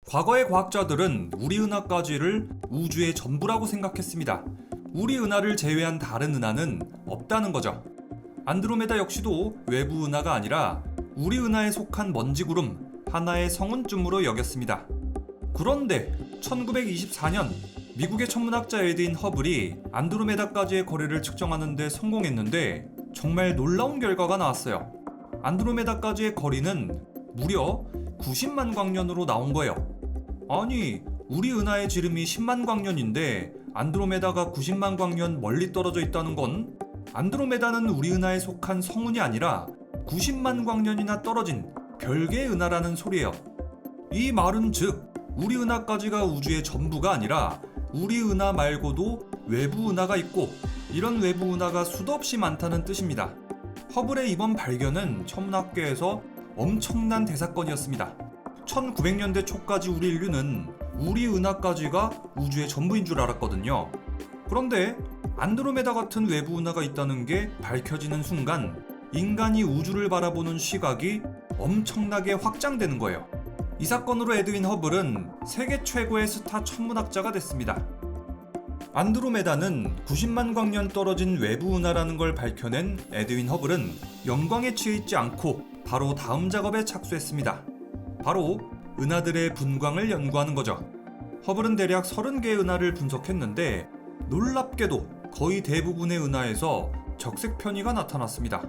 과거의 과학자들은 우리 은하까지를 우주의 전부라고 생각했습니다. 우리 은하를 제외한 다른 은하는 없다는 거죠. 안드로메다 역시도 외부 은하가 아니라 우리 은하에 속한 먼지구름 하나의 성운쯤으로 여겼습니다. 그런데 1924년 미국의 천문학자 에드윈 허블이 안드로메다까지의 거리를 측정하는 데 성공했는데 정말 놀라운 결과가 나왔어요. 안드로메다까지의 거리는 무려 90만 광년으로 나온 거예요. 아니, 우리 은하의 지름이 10만 광년인데 안드로메다가 90만 광년 멀리 떨어져 있다는 건 안드로메다는 우리 은하에 속한 성운이 아니라 90만 광년이나 떨어진 별개의 은하라는 소리예요. 이 말은 즉 우리 은하까지가 우주의 전부가 아니라 우리 은하 말고도 외부 은하가 있고 이런 외부 은하가 수도 없이 많다는 뜻입니다. 허블의 이번 발견은 천문학계에서 엄청난 대사건이었습니다. 1900년대 초까지 우리 인류는 우리 은하까지가 우주의 전부인 줄 알았거든요. 그런데 안드로메다 같은 외부 은하가 있다는 게 밝혀지는 순간 인간이 우주를 바라보는 시각이 엄청나게 확장되는 거예요. 이 사건으로 에드윈 허블은 세계 최고의 스타 천문학자가 됐습니다. 안드로메다는 90만 광년 떨어진 외부 은하라는 걸 밝혀낸 에드윈 허블은 영광에 취해 있지 않고 바로 다음 작업에 착수했습니다. 바로 은하들의 분광을 연구하는 거죠. 허블은 대략 30개의 은하를 분석했는데 놀랍게도 거의 대부분의 은하에서 적색 편의가 나타났습니다.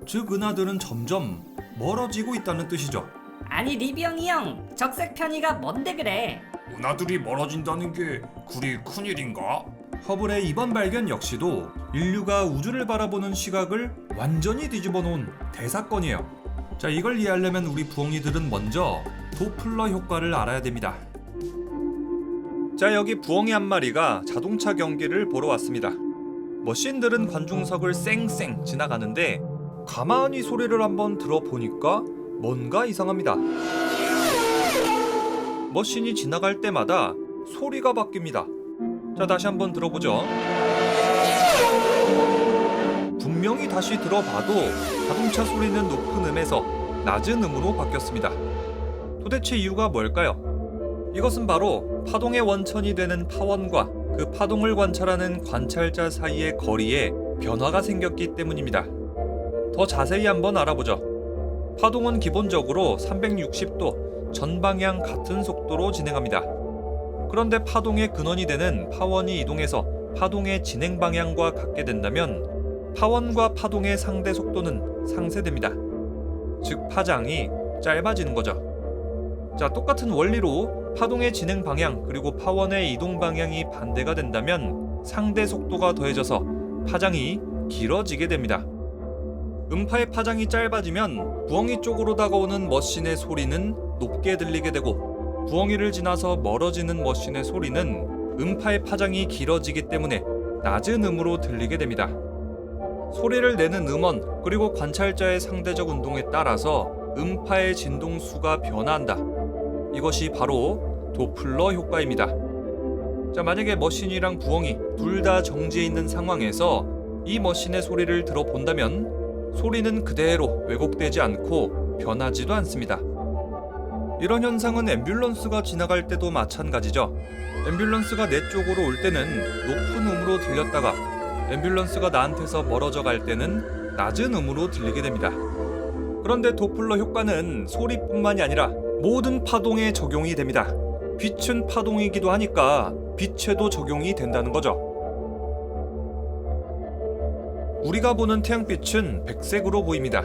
즉 은하들은 점점 멀어지고 있다는 뜻이죠. 아니 리병이 형, 적색 편의가 뭔데 그래? 은하들이 멀어진다는 게 그리 큰일인가? 허블의 이번 발견 역시도 인류가 우주를 바라보는 시각을 완전히 뒤집어 놓은 대사건이에요. 자, 이걸 이해하려면 우리 부엉이들은 먼저 도플러 효과를 알아야 됩니다. 자, 여기 부엉이 한 마리가 자동차 경기를 보러 왔습니다. 머신들은 관중석을 쌩쌩 지나가는데 가만히 소리를 한번 들어보니까 뭔가 이상합니다. 머신이 지나갈 때마다 소리가 바뀝니다. 자, 다시 한번 들어보죠. 분명히 다시 들어봐도 자동차 소리는 높은 음에서 낮은 음으로 바뀌었습니다. 도대체 이유가 뭘까요? 이것은 바로 파동의 원천이 되는 파원과 그 파동을 관찰하는 관찰자 사이의 거리에 변화가 생겼기 때문입니다. 더 자세히 한번 알아보죠. 파동은 기본적으로 360도 전방향 같은 속도로 진행합니다. 그런데 파동의 근원이 되는 파원이 이동해서 파동의 진행 방향과 같게 된다면 파원과 파동의 상대 속도는 상쇄됩니다. 즉 파장이 짧아지는 거죠. 자, 똑같은 원리로 파동의 진행 방향 그리고 파원의 이동 방향이 반대가 된다면 상대 속도가 더해져서 파장이 길어지게 됩니다. 음파의 파장이 짧아지면 부엉이 쪽으로 다가오는 머신의 소리는 높게 들리게 되고 부엉이를 지나서 멀어지는 머신의 소리는 음파의 파장이 길어지기 때문에 낮은 음으로 들리게 됩니다. 소리를 내는 음원 그리고 관찰자의 상대적 운동에 따라서 음파의 진동수가 변화한다. 이것이 바로 도플러 효과입니다. 자, 만약에 머신이랑 부엉이 둘 다 정지해 있는 상황에서 이 머신의 소리를 들어본다면 소리는 그대로 왜곡되지 않고 변하지도 않습니다. 이런 현상은 앰뷸런스가 지나갈 때도 마찬가지죠. 앰뷸런스가 내 쪽으로 올 때는 높은 음으로 들렸다가 앰뷸런스가 나한테서 멀어져 갈 때는 낮은 음으로 들리게 됩니다. 그런데 도플러 효과는 소리뿐만이 아니라 모든 파동에 적용이 됩니다. 빛은 파동이기도 하니까 빛에도 적용이 된다는 거죠. 우리가 보는 태양빛은 백색으로 보입니다.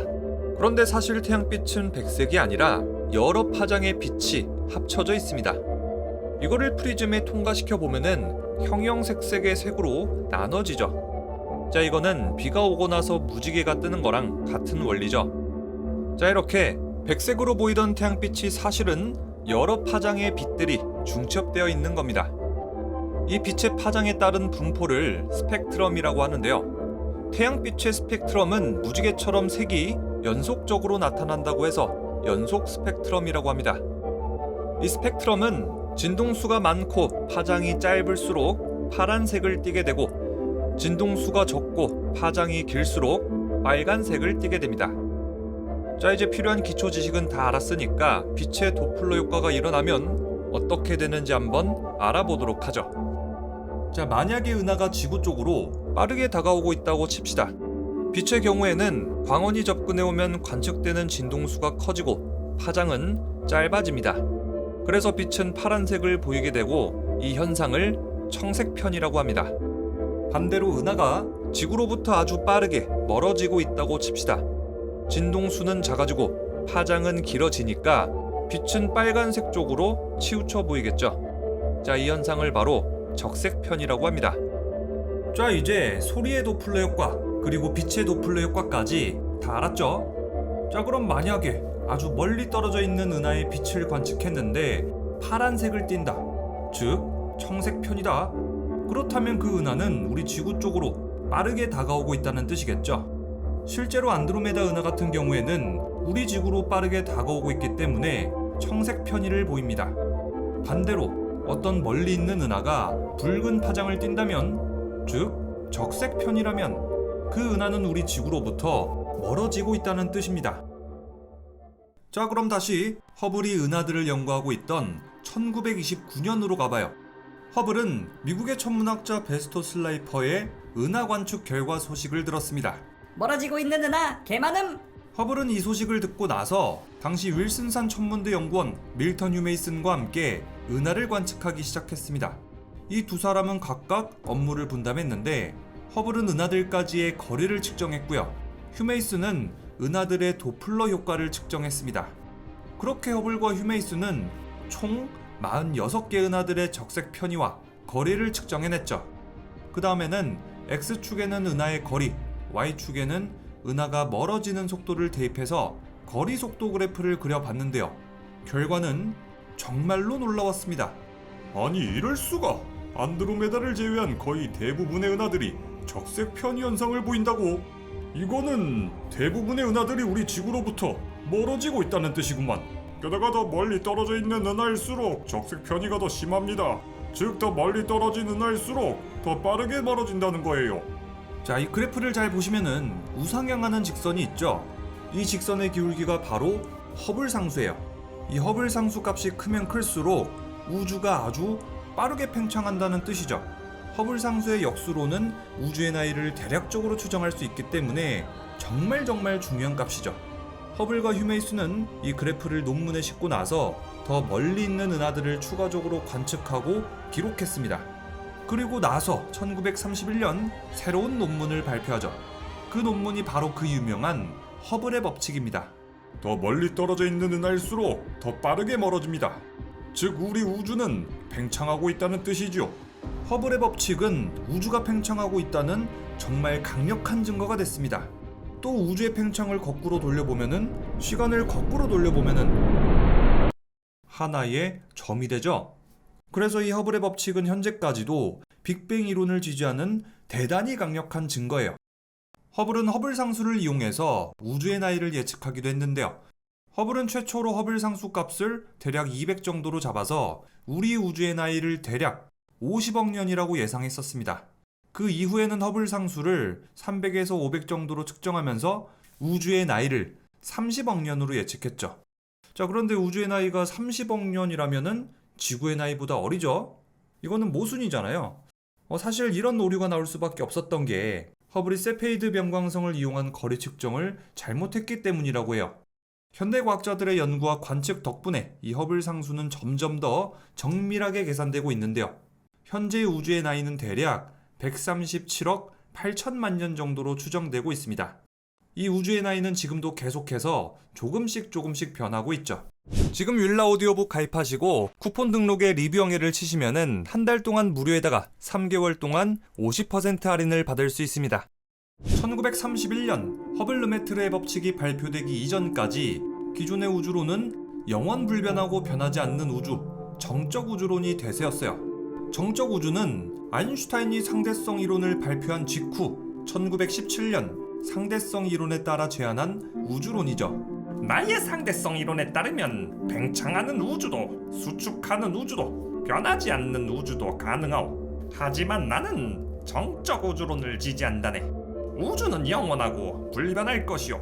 그런데 사실 태양빛은 백색이 아니라 여러 파장의 빛이 합쳐져 있습니다. 이거를 프리즘에 통과시켜 보면은 형형색색의 색으로 나눠지죠. 자, 이거는 비가 오고 나서 무지개가 뜨는 거랑 같은 원리죠. 자, 이렇게 백색으로 보이던 태양빛이 사실은 여러 파장의 빛들이 중첩되어 있는 겁니다. 이 빛의 파장에 따른 분포를 스펙트럼이라고 하는데요. 태양빛의 스펙트럼은 무지개처럼 색이 연속적으로 나타난다고 해서 연속 스펙트럼이라고 합니다. 이 스펙트럼은 진동수가 많고 파장이 짧을수록 파란색을 띠게 되고 진동수가 적고 파장이 길수록 빨간색을 띠게 됩니다. 자, 이제 필요한 기초 지식은 다 알았으니까 빛의 도플러 효과가 일어나면 어떻게 되는지 한번 알아보도록 하죠. 자, 만약에 은하가 지구 쪽으로 빠르게 다가오고 있다고 칩시다. 빛의 경우에는 광원이 접근해오면 관측되는 진동수가 커지고 파장은 짧아집니다. 그래서 빛은 파란색을 보이게 되고 이 현상을 청색편이라고 합니다. 반대로 은하가 지구로부터 아주 빠르게 멀어지고 있다고 칩시다. 진동수는 작아지고 파장은 길어지니까 빛은 빨간색 쪽으로 치우쳐 보이겠죠. 자, 이 현상을 바로 적색편이라고 합니다. 자, 이제 소리의 도플러 효과 그리고 빛의 도플러 효과까지 다 알았죠? 자, 그럼 만약에 아주 멀리 떨어져 있는 은하의 빛을 관측했는데 파란색을 띈다. 즉 청색편이다. 그렇다면 그 은하는 우리 지구 쪽으로 빠르게 다가오고 있다는 뜻이겠죠. 실제로 안드로메다 은하 같은 경우에는 우리 지구로 빠르게 다가오고 있기 때문에 청색편이를 보입니다. 반대로 어떤 멀리 있는 은하가 붉은 파장을 띈다면, 즉 적색편이라면 그 은하는 우리 지구로부터 멀어지고 있다는 뜻입니다. 자, 그럼 다시 허블이 은하들을 연구하고 있던 1929년으로 가봐요. 허블은 미국의 천문학자 베스토 슬라이퍼의 은하 관측 결과 소식을 들었습니다. 멀어지고 있는 은하 개많음. 허블은 이 소식을 듣고 나서 당시 윌슨산 천문대 연구원 밀턴 휴메이슨과 함께 은하를 관측하기 시작했습니다. 이 두 사람은 각각 업무를 분담했는데 허블은 은하들까지의 거리를 측정했고요. 휴메이슨은 은하들의 도플러 효과를 측정했습니다. 그렇게 허블과 휴메이슨은 총 46개 은하들의 적색 편의와 거리를 측정해냈죠. 그 다음에는 X축에는 은하의 거리, Y축에는 은하가 멀어지는 속도를 대입해서 거리 속도 그래프를 그려봤는데요. 결과는 정말로 놀라웠습니다. 아니, 이럴 수가! 안드로메다를 제외한 거의 대부분의 은하들이 적색 편의 현상을 보인다고? 이거는 대부분의 은하들이 우리 지구로부터 멀어지고 있다는 뜻이구만. 게다가 더 멀리 떨어져 있는 은하일수록 적색 편의가 더 심합니다. 즉, 더 멀리 떨어진 은하일수록 더 빠르게 멀어진다는 거예요. 자, 이 그래프를 잘 보시면은 우상향하는 직선이 있죠. 이 직선의 기울기가 바로 허블 상수예요. 이 허블 상수 값이 크면 클수록 우주가 아주 빠르게 팽창한다는 뜻이죠. 허블 상수의 역수로는 우주의 나이를 대략적으로 추정할 수 있기 때문에 정말 중요한 값이죠. 허블과 휴메이슨은 이 그래프를 논문에 싣고 나서 더 멀리 있는 은하들을 추가적으로 관측하고 기록했습니다. 그리고 나서 1931년 새로운 논문을 발표하죠. 그 논문이 바로 그 유명한 허블의 법칙입니다. 더 멀리 떨어져 있는 은하일수록 더 빠르게 멀어집니다. 즉, 우리 우주는 팽창하고 있다는 뜻이지요. 허블의 법칙은 우주가 팽창하고 있다는 정말 강력한 증거가 됐습니다. 또 우주의 팽창을 거꾸로 돌려보면은, 시간을 거꾸로 돌려보면은 하나의 점이 되죠. 그래서 이 허블의 법칙은 현재까지도 빅뱅 이론을 지지하는 대단히 강력한 증거예요. 허블은 허블 상수를 이용해서 우주의 나이를 예측하기도 했는데요. 허블은 최초로 허블 상수 값을 대략 200 정도로 잡아서 우리 우주의 나이를 대략 50억 년이라고 예상했었습니다. 그 이후에는 허블 상수를 300에서 500 정도로 측정하면서 우주의 나이를 30억 년으로 예측했죠. 자, 그런데 우주의 나이가 30억 년이라면은 지구의 나이보다 어리죠? 이거는 모순이잖아요. 사실 이런 오류가 나올 수밖에 없었던 게 허블이 세페이드 변광성을 이용한 거리 측정을 잘못했기 때문이라고 해요. 현대 과학자들의 연구와 관측 덕분에 이 허블 상수는 점점 더 정밀하게 계산되고 있는데요. 현재 우주의 나이는 대략 137억 8천만 년 정도로 추정되고 있습니다. 이 우주의 나이는 지금도 계속해서 조금씩 변하고 있죠. 지금 율라 오디오북 가입하시고 쿠폰 등록에 리뷰 영예를 치시면은 한 달 동안 무료에다가 3개월 동안 50% 할인을 받을 수 있습니다. 1931년 허블 르메트르의 법칙이 발표되기 이전까지 기존의 우주론은 영원 불변하고 변하지 않는 우주, 정적 우주론이 대세였어요. 정적 우주는 아인슈타인이 상대성 이론을 발표한 직후 1917년 상대성 이론에 따라 제안한 우주론이죠. 나의 상대성 이론에 따르면 팽창하는 우주도, 수축하는 우주도, 변하지 않는 우주도 가능하오. 하지만 나는 정적 우주론을 지지한다네. 우주는 영원하고 불변할 것이오.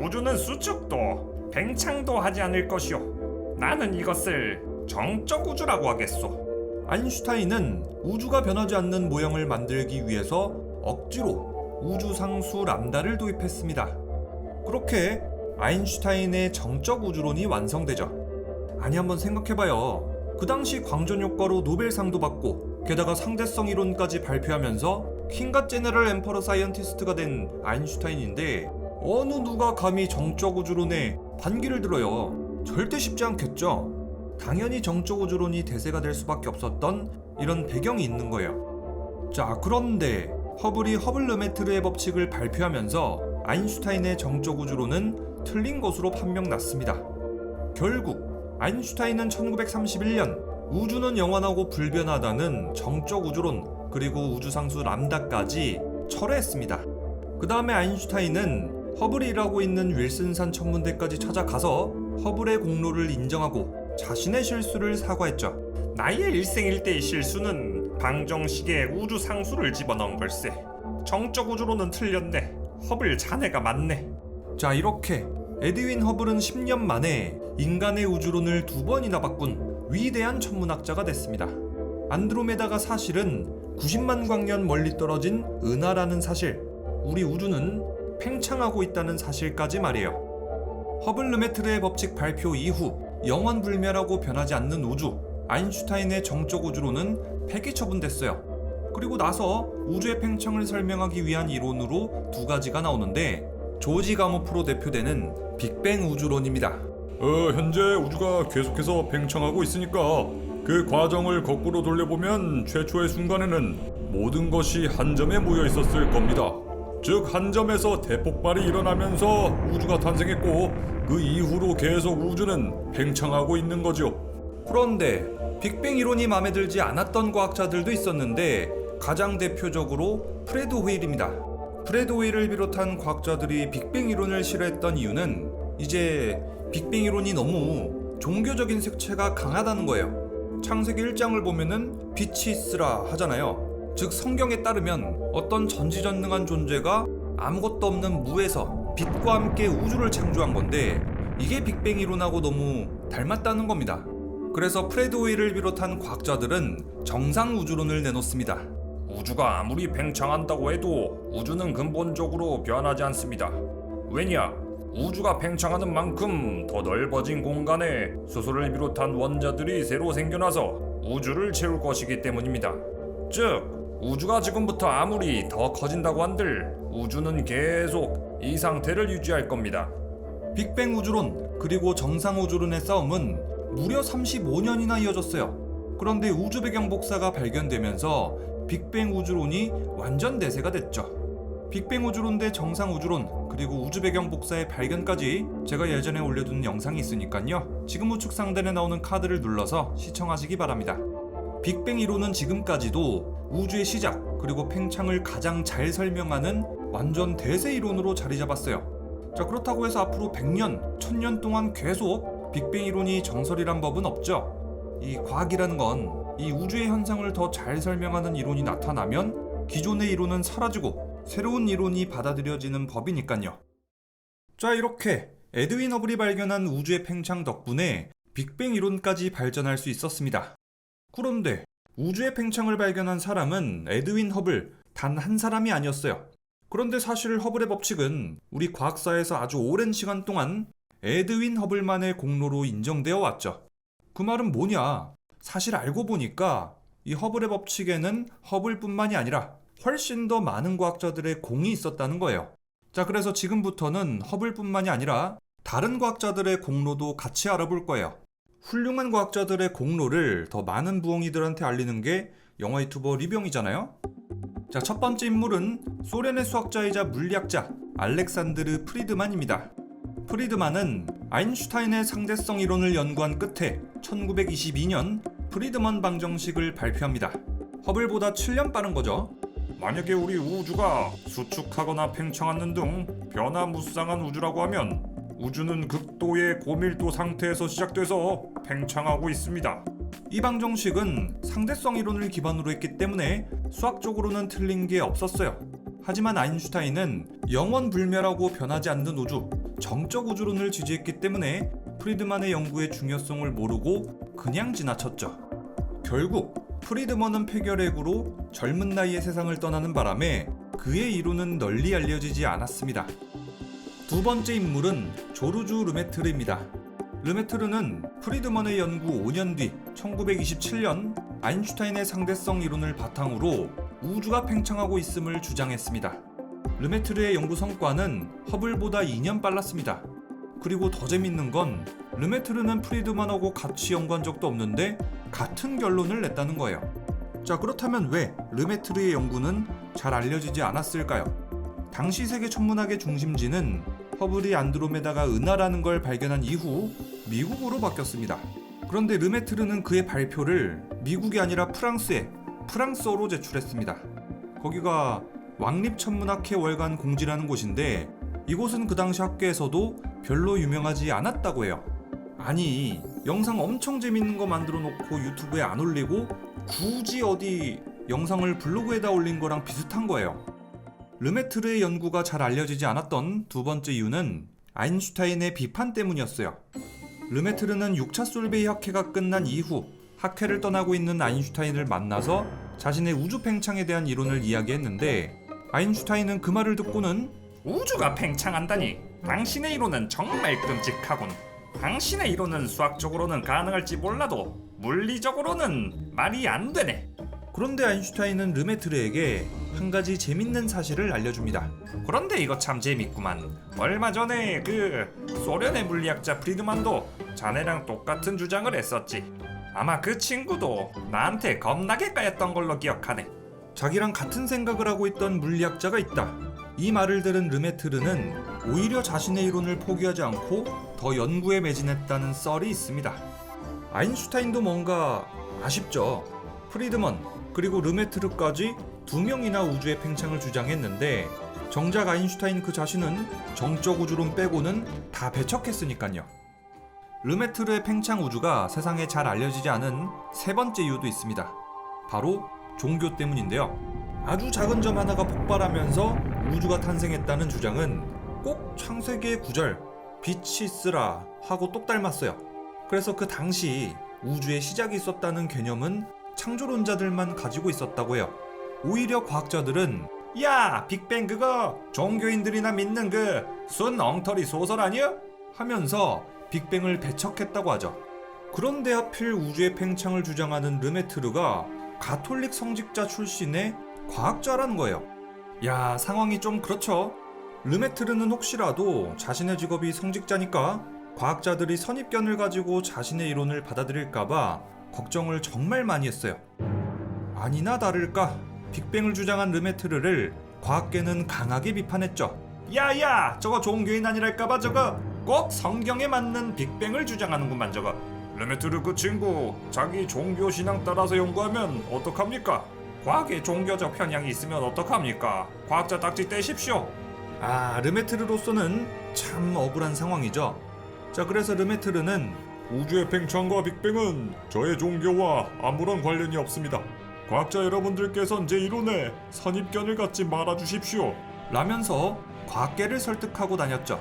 우주는 수축도 팽창도 하지 않을 것이오. 나는 이것을 정적 우주라고 하겠소. 아인슈타인은 우주가 변하지 않는 모형을 만들기 위해서 억지로 우주상수 람다를 도입했습니다. 그렇게 아인슈타인의 정적 우주론이 완성되죠. 아니, 한번 생각해봐요. 그 당시 광전 효과로 노벨상도 받고 게다가 상대성 이론까지 발표하면서 킹갓 제너럴 엠퍼러 사이언티스트가 된 아인슈타인인데 어느 누가 감히 정적 우주론에 반기를 들어요. 절대 쉽지 않겠죠. 당연히 정적 우주론이 대세가 될 수밖에 없었던 이런 배경이 있는 거예요. 자, 그런데 허블이 허블 르메트르의 법칙을 발표하면서 아인슈타인의 정적 우주론은 틀린 것으로 판명났습니다. 결국 아인슈타인은 1931년 우주는 영원하고 불변하다는 정적 우주론 그리고 우주상수 람다까지 철회했습니다. 그 다음에 아인슈타인은 허블이 일하고 있는 윌슨산 천문대까지 찾아가서 허블의 공로를 인정하고 자신의 실수를 사과했죠. 나의 일생일대의 실수는 방정식에 우주상수를 집어넣은 걸세. 정적 우주론은 틀렸네. 허블 자네가 맞네. 자, 이렇게 에드윈 허블은 10년 만에 인간의 우주론을 2번이나 바꾼 위대한 천문학자가 됐습니다. 안드로메다가 사실은 90만 광년 멀리 떨어진 은하라는 사실, 우리 우주는 팽창하고 있다는 사실까지 말이에요. 허블 르메트르의 법칙 발표 이후 영원불멸하고 변하지 않는 우주, 아인슈타인의 정적 우주론은 폐기 처분됐어요. 그리고 나서 우주의 팽창을 설명하기 위한 이론으로 2가지가 나오는데 조지 가모프로 대표되는 빅뱅 우주론입니다. 현재 우주가 계속해서 팽창하고 있으니까 그 과정을 거꾸로 돌려보면 최초의 순간에는 모든 것이 한 점에 모여 있었을 겁니다. 즉, 한 점에서 대폭발이 일어나면서 우주가 탄생했고 그 이후로 계속 우주는 팽창하고 있는 거죠. 그런데 빅뱅 이론이 마음에 들지 않았던 과학자들도 있었는데 가장 대표적으로 프레드 호일입니다. 프레드 호일을 비롯한 과학자들이 빅뱅 이론을 싫어했던 이유는 이제 빅뱅 이론이 너무 종교적인 색채가 강하다는 거예요. 창세기 1장을 보면은 빛이 있으라 하잖아요. 즉, 성경에 따르면 어떤 전지전능한 존재가 아무것도 없는 무에서 빛과 함께 우주를 창조한 건데 이게 빅뱅 이론하고 너무 닮았다는 겁니다. 그래서 프레드 호일을 비롯한 과학자들은 정상 우주론을 내놓습니다. 우주가 아무리 팽창한다고 해도 우주는 근본적으로 변하지 않습니다. 왜냐? 우주가 팽창하는 만큼 더 넓어진 공간에 수소를 비롯한 원자들이 새로 생겨나서 우주를 채울 것이기 때문입니다. 즉, 우주가 지금부터 아무리 더 커진다고 한들 우주는 계속 이 상태를 유지할 겁니다. 빅뱅 우주론 그리고 정상 우주론의 싸움은 무려 35년이나 이어졌어요. 그런데 우주 배경 복사가 발견되면서 빅뱅 우주론이 완전 대세가 됐죠. 빅뱅 우주론 대 정상 우주론 그리고 우주 배경 복사의 발견까지 제가 예전에 올려둔 영상이 있으니까요. 지금 우측 상단에 나오는 카드를 눌러서 시청하시기 바랍니다. 빅뱅 이론은 지금까지도 우주의 시작 그리고 팽창을 가장 잘 설명하는 완전 대세 이론으로 자리 잡았어요. 자, 그렇다고 해서 앞으로 100년, 1000년 동안 계속 빅뱅 이론이 정설이란 법은 없죠. 이 과학이라는 건 이 우주의 현상을 더 잘 설명하는 이론이 나타나면 기존의 이론은 사라지고 새로운 이론이 받아들여지는 법이니까요. 자, 이렇게 에드윈 허블이 발견한 우주의 팽창 덕분에 빅뱅 이론까지 발전할 수 있었습니다. 그런데 우주의 팽창을 발견한 사람은 에드윈 허블 단 한 사람이 아니었어요. 그런데 사실 허블의 법칙은 우리 과학사에서 아주 오랜 시간 동안 에드윈 허블만의 공로로 인정되어 왔죠. 그 말은 뭐냐? 사실 알고 보니까 이 허블의 법칙에는 허블뿐만이 아니라 훨씬 더 많은 과학자들의 공이 있었다는 거예요. 자, 그래서 지금부터는 허블뿐만이 아니라 다른 과학자들의 공로도 같이 알아볼 거예요. 훌륭한 과학자들의 공로를 더 많은 부엉이들한테 알리는 게 영화 유튜버 리병이잖아요. 자, 첫 번째 인물은 소련의 수학자이자 물리학자 알렉산드르 프리드만입니다. 프리드만은 아인슈타인의 상대성 이론을 연구한 끝에 1922년 프리드만 방정식을 발표합니다. 허블보다 7년 빠른 거죠. 만약에 우리 우주가 수축하거나 팽창하는 등 변화무쌍한 우주라고 하면 우주는 극도의 고밀도 상태에서 시작돼서 팽창하고 있습니다. 이 방정식은 상대성 이론을 기반으로 했기 때문에 수학적으로는 틀린 게 없었어요. 하지만 아인슈타인은 영원불멸하고 변하지 않는 우주, 정적 우주론을 지지했기 때문에 프리드만의 연구의 중요성을 모르고 그냥 지나쳤죠. 결국 프리드먼은 폐결핵으로 젊은 나이에 세상을 떠나는 바람에 그의 이론은 널리 알려지지 않았습니다. 두 번째 인물은 조르주 르메트르입니다. 르메트르는 프리드먼의 연구 5년 뒤 1927년 아인슈타인의 상대성 이론을 바탕으로 우주가 팽창하고 있음을 주장했습니다. 르메트르의 연구 성과는 허블보다 2년 빨랐습니다. 그리고 더 재밌는 건 르메트르는 프리드먼하고 같이 연구한 적도 없는데 같은 결론을 냈다는 거예요. 자, 그렇다면 왜 르메트르의 연구는 잘 알려지지 않았을까요? 당시 세계 천문학의 중심지는 허블이 안드로메다가 은하라는 걸 발견한 이후 미국으로 바뀌었습니다. 그런데 르메트르는 그의 발표를 미국이 아니라 프랑스어로 제출했습니다. 거기가 왕립천문학회 월간 공지라는 곳인데 이곳은 그 당시 학계에서도 별로 유명하지 않았다고 해요. 아니, 영상 엄청 재밌는 거 만들어 놓고 유튜브에 안 올리고 굳이 어디 영상을 블로그에다 올린 거랑 비슷한 거예요. 르메트르의 연구가 잘 알려지지 않았던 두 번째 이유는 아인슈타인의 비판 때문이었어요. 르메트르는 6차 솔베이 학회가 끝난 이후 학회를 떠나고 있는 아인슈타인을 만나서 자신의 우주 팽창에 대한 이론을 이야기했는데 아인슈타인은 그 말을 듣고는 우주가 팽창한다니 당신의 이론은 정말 끔찍하군. 당신의 이론은 수학적으로는 가능할지 몰라도 물리적으로는 말이 안 되네. 그런데 아인슈타인은 르메트르에게 한 가지 재밌는 사실을 알려줍니다. 그런데 이거 참 재밌구만. 얼마 전에 그 소련의 물리학자 프리드만도 자네랑 똑같은 주장을 했었지. 아마 그 친구도 나한테 겁나게 까였던 걸로 기억하네. 자기랑 같은 생각을 하고 있던 물리학자가 있다. 이 말을 들은 르메트르는 오히려 자신의 이론을 포기하지 않고 더 연구에 매진했다는 썰이 있습니다. 아인슈타인도 뭔가 아쉽죠. 프리드먼 그리고 르메트르까지 두 명이나 우주의 팽창을 주장했는데 정작 아인슈타인 그 자신은 정적 우주론 빼고는 다 배척했으니까요. 르메트르의 팽창 우주가 세상에 잘 알려지지 않은 세 번째 이유도 있습니다. 바로 종교 때문인데요. 아주 작은 점 하나가 폭발하면서 우주가 탄생했다는 주장은 꼭 창세기의 구절 빛이 있으라 하고 똑 닮았어요. 그래서 그 당시 우주의 시작이 있었다는 개념은 창조론자들만 가지고 있었다고 해요. 오히려 과학자들은 야, 빅뱅 그거 종교인들이나 믿는 그 순 엉터리 소설 아니야? 하면서 빅뱅을 배척했다고 하죠. 그런데 하필 우주의 팽창을 주장하는 르메트르가 가톨릭 성직자 출신의 과학자라는 거예요. 야, 상황이 좀 그렇죠? 르메트르는 혹시라도 자신의 직업이 성직자니까 과학자들이 선입견을 가지고 자신의 이론을 받아들일까봐 걱정을 정말 많이 했어요. 아니나 다를까 빅뱅을 주장한 르메트르를 과학계는 강하게 비판했죠. 야야, 저거 종교인 아니랄까봐 저거 꼭 성경에 맞는 빅뱅을 주장하는구만 저거. 르메트르 그 친구 자기 종교 신앙 따라서 연구하면 어떡합니까? 과학에 종교적 편향이 있으면 어떡합니까? 과학자 딱지 떼십시오. 아, 르메트르로서는 참 억울한 상황이죠. 자, 그래서 르메트르는 우주의 팽창과 빅뱅은 저의 종교와 아무런 관련이 없습니다. 과학자 여러분들께선 제 이론에 선입견을 갖지 말아주십시오. 라면서 과학계를 설득하고 다녔죠.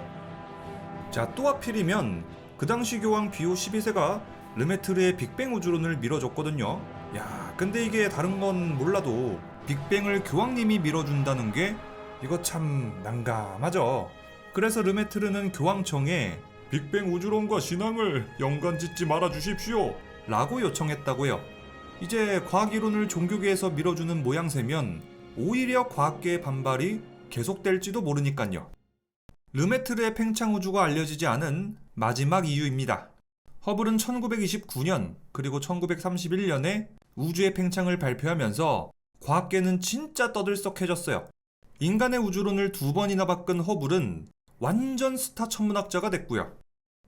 자, 또 하필이면 그 당시 교황 비오 12세가 르메트르의 빅뱅 우주론을 밀어줬거든요. 야, 근데 이게 다른 건 몰라도 빅뱅을 교황님이 밀어준다는 게 이거 참 난감하죠. 그래서 르메트르는 교황청에 빅뱅 우주론과 신앙을 연관짓지 말아주십시오. 라고 요청했다고 해요. 이제 과학이론을 종교계에서 밀어주는 모양새면 오히려 과학계의 반발이 계속될지도 모르니깐요. 르메트르의 팽창 우주가 알려지지 않은 마지막 이유입니다. 허블은 1929년 그리고 1931년에 우주의 팽창을 발표하면서 과학계는 진짜 떠들썩해졌어요. 인간의 우주론을 2번이나 바꾼 허블은 완전 스타 천문학자가 됐고요.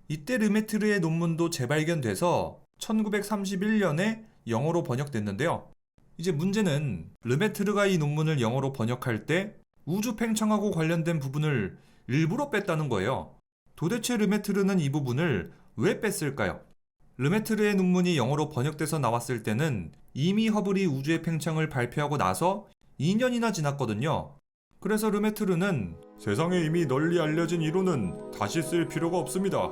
이때 르메트르의 논문도 재발견돼서 1931년에 영어로 번역됐는데요. 이제 문제는 르메트르가 이 논문을 영어로 번역할 때 우주 팽창하고 관련된 부분을 일부러 뺐다는 거예요. 도대체 르메트르는 이 부분을 왜 뺐을까요? 르메트르의 논문이 영어로 번역돼서 나왔을 때는 이미 허블이 우주의 팽창을 발표하고 나서 2년이나 지났거든요. 그래서 르메트르는 세상에 이미 널리 알려진 이론은 다시 쓸 필요가 없습니다.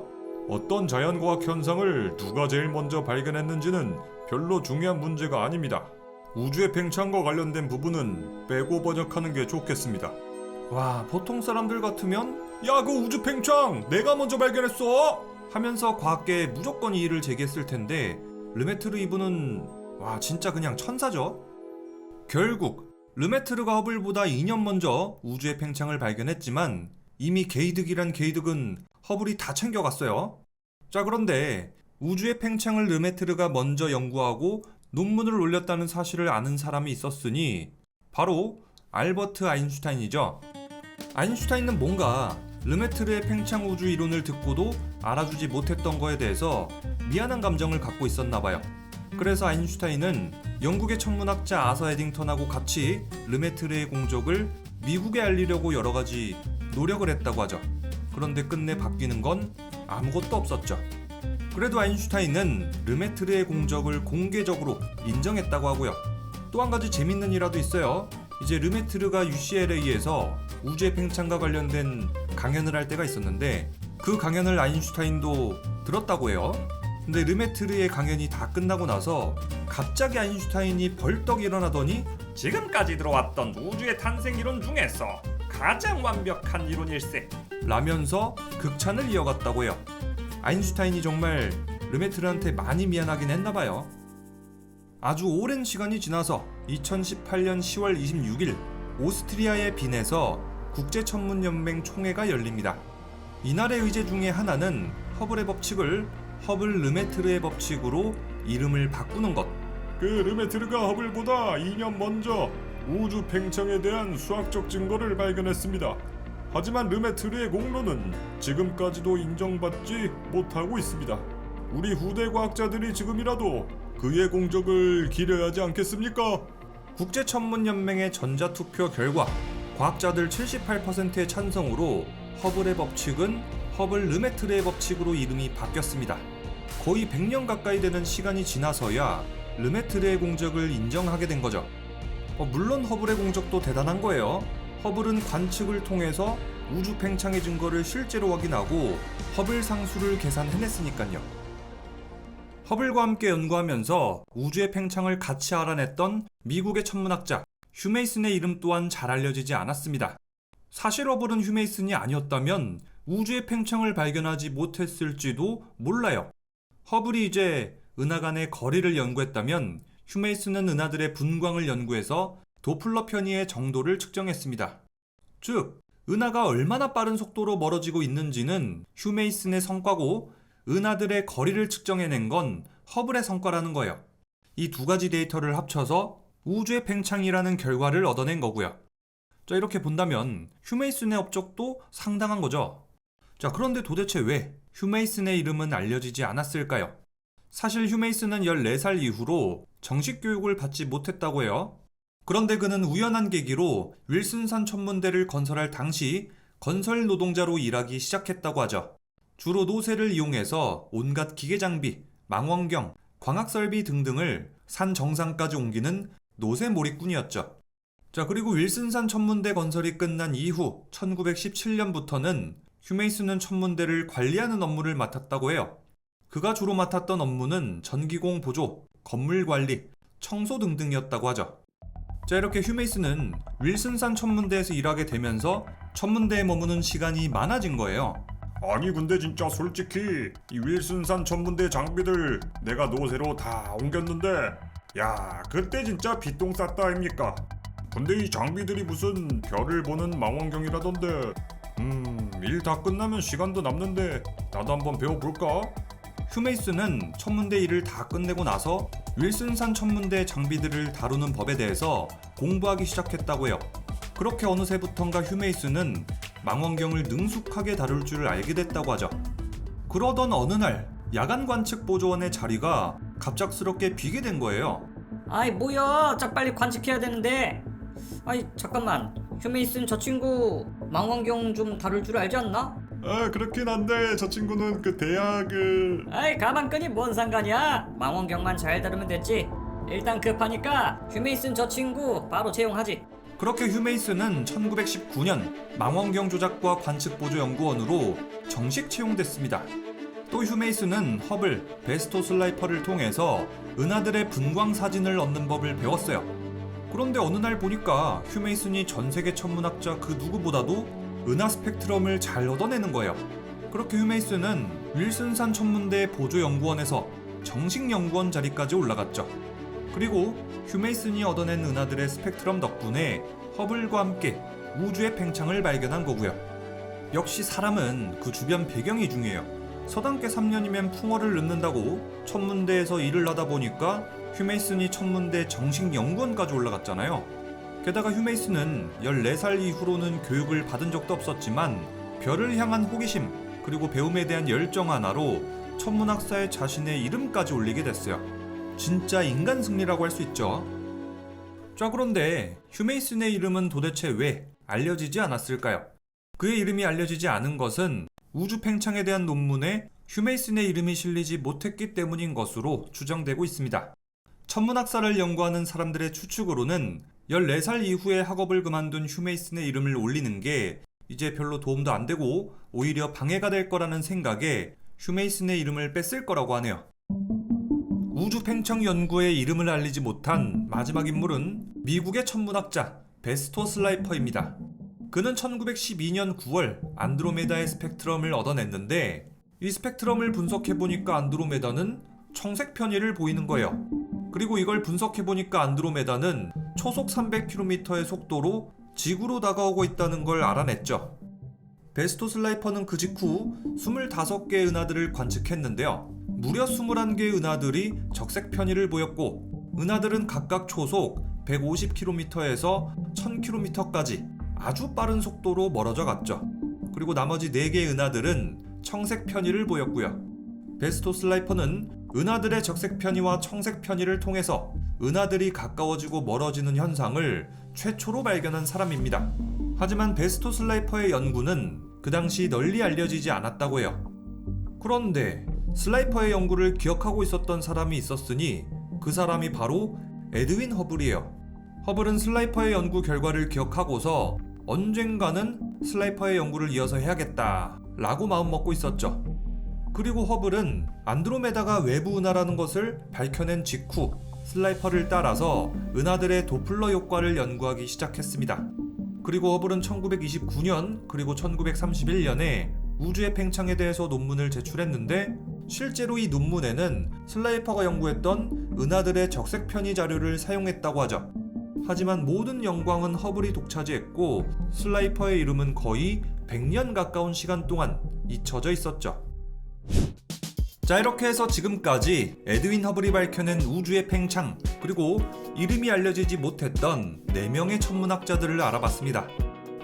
어떤 자연과학 현상을 누가 제일 먼저 발견했는지는 별로 중요한 문제가 아닙니다. 우주의 팽창과 관련된 부분은 빼고 번역하는 게 좋겠습니다. 와, 보통 사람들 같으면 야, 그 우주 팽창 내가 먼저 발견했어! 하면서 과학계에 무조건 이의를 제기했을 텐데 르메트르 이분은 와, 진짜 그냥 천사죠? 결국 르메트르가 허블보다 2년 먼저 우주의 팽창을 발견했지만 이미 게이득이란 게이득은 허블이 다 챙겨갔어요. 자, 그런데 우주의 팽창을 르메트르가 먼저 연구하고 논문을 올렸다는 사실을 아는 사람이 있었으니 바로 알버트 아인슈타인이죠. 아인슈타인은 뭔가 르메트르의 팽창 우주 이론을 듣고도 알아주지 못했던 거에 대해서 미안한 감정을 갖고 있었나 봐요. 그래서 아인슈타인은 영국의 천문학자 아서 에딩턴하고 같이 르메트르의 공적을 미국에 알리려고 여러 가지 노력을 했다고 하죠. 그런데 끝내 바뀌는 건 아무것도 없었죠. 그래도 아인슈타인은 르메트르의 공적을 공개적으로 인정했다고 하고요. 또 한 가지 재밌는 일화도 있어요. 이제 르메트르가 UCLA에서 우주의 팽창과 관련된 강연을 할 때가 있었는데 그 강연을 아인슈타인도 들었다고 해요. 근데 르메트르의 강연이 다 끝나고 나서 갑자기 아인슈타인이 벌떡 일어나더니 지금까지 들어왔던 우주의 탄생 이론 중에서 가장 완벽한 이론일세 라면서 극찬을 이어갔다고 해요. 아인슈타인이 정말 르메트르한테 많이 미안하긴 했나봐요. 아주 오랜 시간이 지나서 2018년 10월 26일 오스트리아의 빈에서 국제천문연맹 총회가 열립니다. 이날의 의제 중에 하나는 허블의 법칙을 허블 르메트르의 법칙으로 이름을 바꾸는 것. 그 르메트르가 허블보다 2년 먼저 우주 팽창에 대한 수학적 증거를 발견했습니다. 하지만 르메트르의 공로는 지금까지도 인정받지 못하고 있습니다. 우리 후대 과학자들이 지금이라도 그의 공적을 기려야 하지 않겠습니까? 국제천문연맹의 전자투표 결과 과학자들 78%의 찬성으로 허블의 법칙은 허블 르메트르의 법칙으로 이름이 바뀌었습니다. 거의 100년 가까이 되는 시간이 지나서야 르메트르의 공적을 인정하게 된 거죠. 물론 허블의 공적도 대단한 거예요. 허블은 관측을 통해서 우주 팽창의 증거를 실제로 확인하고 허블 상수를 계산해냈으니까요. 허블과 함께 연구하면서 우주의 팽창을 같이 알아냈던 미국의 천문학자 휴메이슨의 이름 또한 잘 알려지지 않았습니다. 사실 허블은 휴메이슨이 아니었다면 우주의 팽창을 발견하지 못했을지도 몰라요. 허블이 이제 은하 간의 거리를 연구했다면 휴메이슨은 은하들의 분광을 연구해서 도플러 편의의 정도를 측정했습니다. 즉, 은하가 얼마나 빠른 속도로 멀어지고 있는지는 휴메이슨의 성과고 은하들의 거리를 측정해낸 건 허블의 성과라는 거예요. 이 두 가지 데이터를 합쳐서 우주의 팽창이라는 결과를 얻어낸 거고요. 자, 이렇게 본다면 휴메이슨의 업적도 상당한 거죠. 자, 그런데 도대체 왜 휴메이슨의 이름은 알려지지 않았을까요? 사실 휴메이슨은 14살 이후로 정식 교육을 받지 못했다고 해요. 그런데 그는 우연한 계기로 윌슨산 천문대를 건설할 당시 건설 노동자로 일하기 시작했다고 하죠. 주로 노새를 이용해서 온갖 기계 장비, 망원경, 광학설비 등등을 산 정상까지 옮기는 노새 몰이꾼이었죠. 자, 그리고 윌슨산 천문대 건설이 끝난 이후 1917년부터는 휴메이슨은 천문대를 관리하는 업무를 맡았다고 해요. 그가 주로 맡았던 업무는 전기공 보조, 건물 관리, 청소 등등이었다고 하죠. 자, 이렇게 휴메이슨은 윌슨산 천문대에서 일하게 되면서 천문대에 머무는 시간이 많아진 거예요. 아니 근데 진짜 솔직히 이 윌슨산 천문대 장비들 내가 노새로 다 옮겼는데 야 그때 진짜 비똥 쌌다 아닙니까? 근데 이 장비들이 무슨 별을 보는 망원경이라던데 일 다 끝나면 시간도 남는데 나도 한번 배워볼까? 휴메이슨은 천문대 일을 다 끝내고 나서 윌슨산 천문대 장비들을 다루는 법에 대해서 공부하기 시작했다고 해요. 그렇게 어느새부턴가 휴메이슨은 망원경을 능숙하게 다룰 줄 알게 됐다고 하죠. 그러던 어느 날 야간 관측 보조원의 자리가 갑작스럽게 비게 된 거예요. 아이 뭐야, 자 빨리 관측해야 되는데. 아이 잠깐만, 휴메이슨 저 친구 망원경 좀 다룰 줄 알지 않나? 그렇긴 한데 저 친구는 그 대학을... 아이 가만 끄니 뭔 상관이야. 망원경만 잘 다루면 됐지. 일단 급하니까 휴메이슨 저 친구 바로 채용하지. 그렇게 휴메이슨은 1919년 망원경 조작과 관측 보조 연구원으로 정식 채용됐습니다. 또 휴메이슨은 허블, 베스토 슬라이퍼를 통해서 은하들의 분광 사진을 얻는 법을 배웠어요. 그런데 어느 날 보니까 휴메이슨이 전 세계 천문학자 그 누구보다도 은하 스펙트럼을 잘 얻어내는 거예요. 그렇게 휴메이슨은 윌슨산 천문대 보조연구원에서 정식 연구원 자리까지 올라갔죠. 그리고 휴메이슨이 얻어낸 은하들의 스펙트럼 덕분에 허블과 함께 우주의 팽창을 발견한 거고요. 역시 사람은 그 주변 배경이 중요해요. 서당계 3년이면 풍어를 넣는다고 천문대에서 일을 하다 보니까 휴메이슨이 천문대 정식 연구원까지 올라갔잖아요. 게다가 휴메이슨은 14살 이후로는 교육을 받은 적도 없었지만 별을 향한 호기심 그리고 배움에 대한 열정 하나로 천문학사에 자신의 이름까지 올리게 됐어요. 진짜 인간 승리라고 할 수 있죠. 자, 그런데 휴메이슨의 이름은 도대체 왜 알려지지 않았을까요? 그의 이름이 알려지지 않은 것은 우주 팽창에 대한 논문에 휴메이슨의 이름이 실리지 못했기 때문인 것으로 추정되고 있습니다. 천문학사를 연구하는 사람들의 추측으로는 14살 이후에 학업을 그만둔 휴메이슨의 이름을 올리는 게 이제 별로 도움도 안 되고 오히려 방해가 될 거라는 생각에 휴메이슨의 이름을 뺐을 거라고 하네요. 우주 팽창 연구에 이름을 알리지 못한 마지막 인물은 미국의 천문학자 베스토 슬라이퍼입니다. 그는 1912년 9월 안드로메다의 스펙트럼을 얻어냈는데 이 스펙트럼을 분석해보니까 안드로메다는 청색 편의를 보이는 거예요. 그리고 이걸 분석해보니까 안드로메다는 초속 300km의 속도로 지구로 다가오고 있다는 걸 알아냈죠. 베스토 슬라이퍼는 그 직후 25개의 은하들을 관측했는데요. 무려 21개의 은하들이 적색 편의를 보였고 은하들은 각각 초속 150km에서 1000km까지 아주 빠른 속도로 멀어져 갔죠. 그리고 나머지 4개의 은하들은 청색 편의를 보였고요. 베스토 슬라이퍼는 은하들의 적색 편의와 청색 편의를 통해서 은하들이 가까워지고 멀어지는 현상을 최초로 발견한 사람입니다. 하지만 베스토 슬라이퍼의 연구는 그 당시 널리 알려지지 않았다고 해요. 그런데 슬라이퍼의 연구를 기억하고 있었던 사람이 있었으니 그 사람이 바로 에드윈 허블이에요. 허블은 슬라이퍼의 연구 결과를 기억하고서 언젠가는 슬라이퍼의 연구를 이어서 해야겠다 라고 마음먹고 있었죠. 그리고 허블은 안드로메다가 외부 은하라는 것을 밝혀낸 직후 슬라이퍼를 따라서 은하들의 도플러 효과를 연구하기 시작했습니다. 그리고 허블은 1929년 그리고 1931년에 우주의 팽창에 대해서 논문을 제출했는데 실제로 이 논문에는 슬라이퍼가 연구했던 은하들의 적색 편의 자료를 사용했다고 하죠. 하지만 모든 영광은 허블이 독차지했고 슬라이퍼의 이름은 거의 100년 가까운 시간 동안 잊혀져 있었죠. 자, 이렇게 해서 지금까지 에드윈 허블이 밝혀낸 우주의 팽창 그리고 이름이 알려지지 못했던 4명의 천문학자들을 알아봤습니다.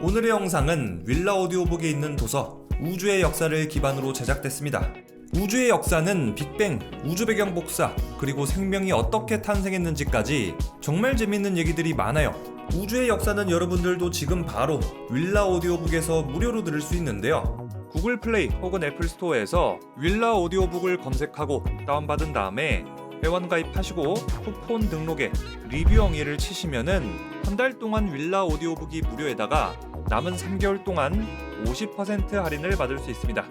오늘의 영상은 윌라 오디오북에 있는 도서 우주의 역사를 기반으로 제작됐습니다. 우주의 역사는 빅뱅, 우주 배경 복사, 그리고 생명이 어떻게 탄생했는지까지 정말 재밌는 얘기들이 많아요. 우주의 역사는 여러분들도 지금 바로 윌라 오디오북에서 무료로 들을 수 있는데요. 구글 플레이 혹은 애플 스토어에서 윌라 오디오북을 검색하고 다운받은 다음에 회원 가입하시고 쿠폰 등록에 리뷰 영예를 치시면은 한 달 동안 윌라 오디오북이 무료에다가 남은 3개월 동안 50% 할인을 받을 수 있습니다.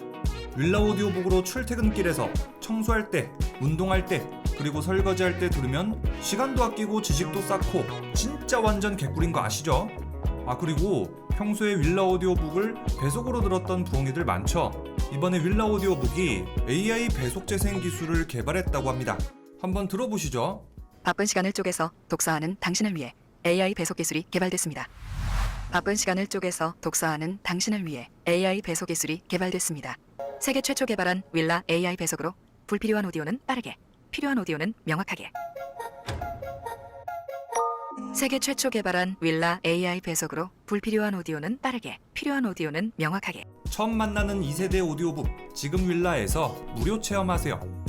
윌라 오디오북으로 출퇴근길에서 청소할 때, 운동할 때, 그리고 설거지할 때 들으면 시간도 아끼고 지식도 쌓고 진짜 완전 개꿀인 거 아시죠? 아, 그리고 평소에 윌라 오디오북을 배속으로 들었던 부엉이들 많죠? 이번에 윌라 오디오북이 AI 배속 재생 기술을 개발했다고 합니다. 한번 들어보시죠. 바쁜 시간을 쪼개서 독서하는 당신을 위해 AI 배속 기술이 개발됐습니다. 바쁜 시간을 쪼개서 독서하는 당신을 위해 AI 배속 기술이 개발됐습니다. 세계 최초 개발한 윌라 AI 배속으로 불필요한 오디오는 빠르게, 필요한 오디오는 명확하게. 세계 최초 개발한 윌라 AI 배속으로 불필요한 오디오는 빠르게, 필요한 오디오는 명확하게. 처음 만나는 2세대 오디오북 지금 윌라에서 무료 체험하세요.